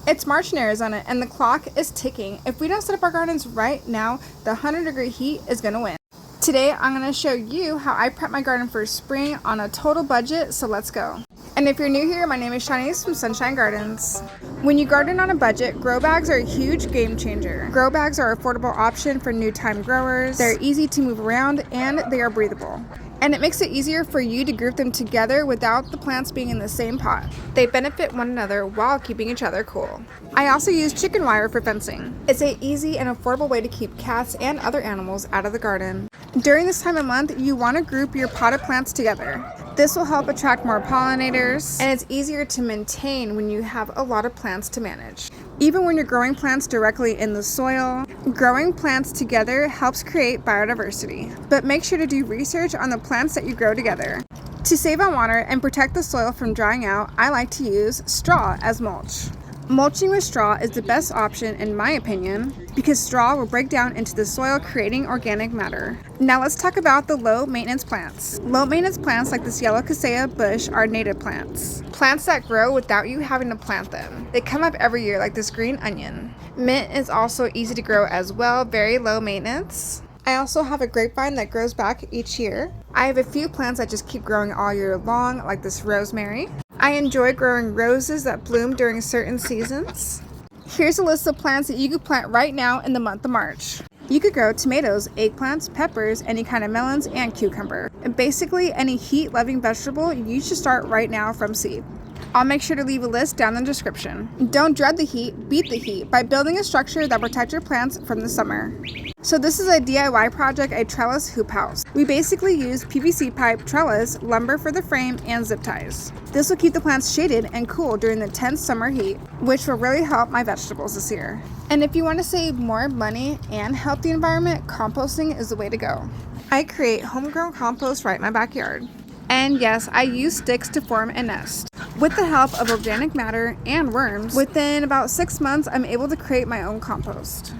It's March in Arizona and the clock is ticking. If we don't set up our gardens right now, the 100-degree heat is going to win. Today I'm going to show you how I prep my garden for spring on a total budget, so let's go. And if you're new here, my name is Shanice from Sunshine Gardens. When you garden on a budget, grow bags are a huge game changer. Grow bags are an affordable option for new time growers. They're easy to move around and they are breathable. And it makes it easier for you to group them together without the plants being in the same pot. They benefit one another while keeping each other cool. I also use chicken wire for fencing. It's an easy and affordable way to keep cats and other animals out of the garden. During this time of month, you want to group your potted plants together. This will help attract more pollinators, and it's easier to maintain when you have a lot of plants to manage. Even when you're growing plants directly in the soil, growing plants together helps create biodiversity. But make sure to do research on the plants that you grow together. To save on water and protect the soil from drying out, I like to use straw as mulch. Mulching with straw is the best option in my opinion because straw will break down into the soil, creating organic matter. Now let's talk about the low maintenance plants. Low maintenance plants like this yellow cassia bush are native plants. Plants that grow without you having to plant them. They come up every year like this green onion. Mint is also easy to grow as well, very low maintenance. I also have a grapevine that grows back each year. I have a few plants that just keep growing all year long like this rosemary. I enjoy growing roses that bloom during certain seasons. Here's a list of plants that you could plant right now in the month of March. You could grow tomatoes, eggplants, peppers, any kind of melons, and cucumber. And basically any heat-loving vegetable, you should start right now from seed. I'll make sure to leave a list down in the description. Don't dread the heat, beat the heat by building a structure that protects your plants from the summer. So this is a DIY project, a trellis hoop house. We basically use PVC pipe, trellis, lumber for the frame, and zip ties. This will keep the plants shaded and cool during the intense summer heat, which will really help my vegetables this year. And if you want to save more money and help the environment, composting is the way to go. I create homegrown compost right in my backyard. And yes, I use sticks to form a nest. With the help of organic matter and worms, within about 6 months, I'm able to create my own compost.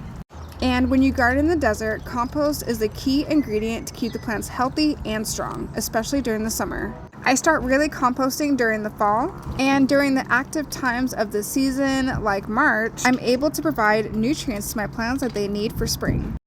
And when you garden in the desert, compost is the key ingredient to keep the plants healthy and strong, especially during the summer. I start really composting during the fall, and during the active times of the season, like March, I'm able to provide nutrients to my plants that they need for spring.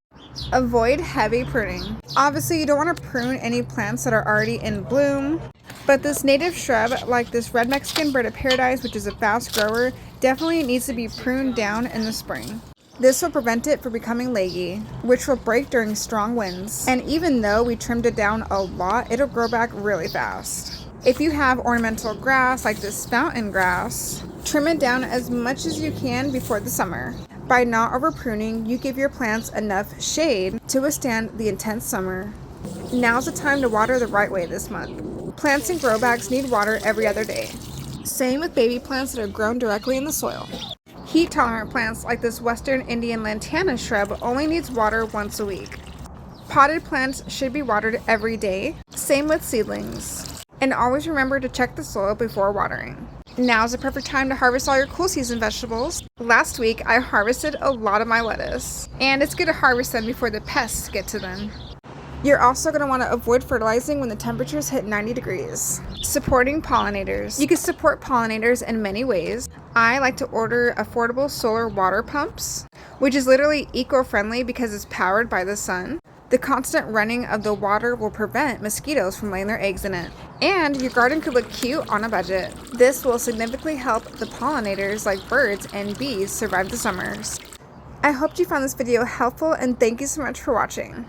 Avoid heavy pruning. Obviously, you don't want to prune any plants that are already in bloom, but this native shrub, like this red Mexican bird of paradise, which is a fast grower, definitely needs to be pruned down in the spring. This will prevent it from becoming leggy, which will break during strong winds. And even though we trimmed it down a lot, it'll grow back really fast. If you have ornamental grass like this fountain grass, trim it down as much as you can before the summer. By not over pruning, you give your plants enough shade to withstand the intense summer. Now's the time to water the right way this month. Plants in grow bags need water every other day. Same with baby plants that are grown directly in the soil. Heat-tolerant plants like this Western Indian lantana shrub only needs water once a week. Potted plants should be watered every day. Same with seedlings. And always remember to check the soil before watering. Now's the perfect time to harvest all your cool season vegetables. Last week, I harvested a lot of my lettuce. And it's good to harvest them before the pests get to them. You're also going to want to avoid fertilizing when the temperatures hit 90 degrees. Supporting pollinators. You can support pollinators in many ways. I like to order affordable solar water pumps, which is literally eco-friendly because it's powered by the sun. The constant running of the water will prevent mosquitoes from laying their eggs in it. And your garden could look cute on a budget. This will significantly help the pollinators like birds and bees survive the summers. I hope you found this video helpful and thank you so much for watching.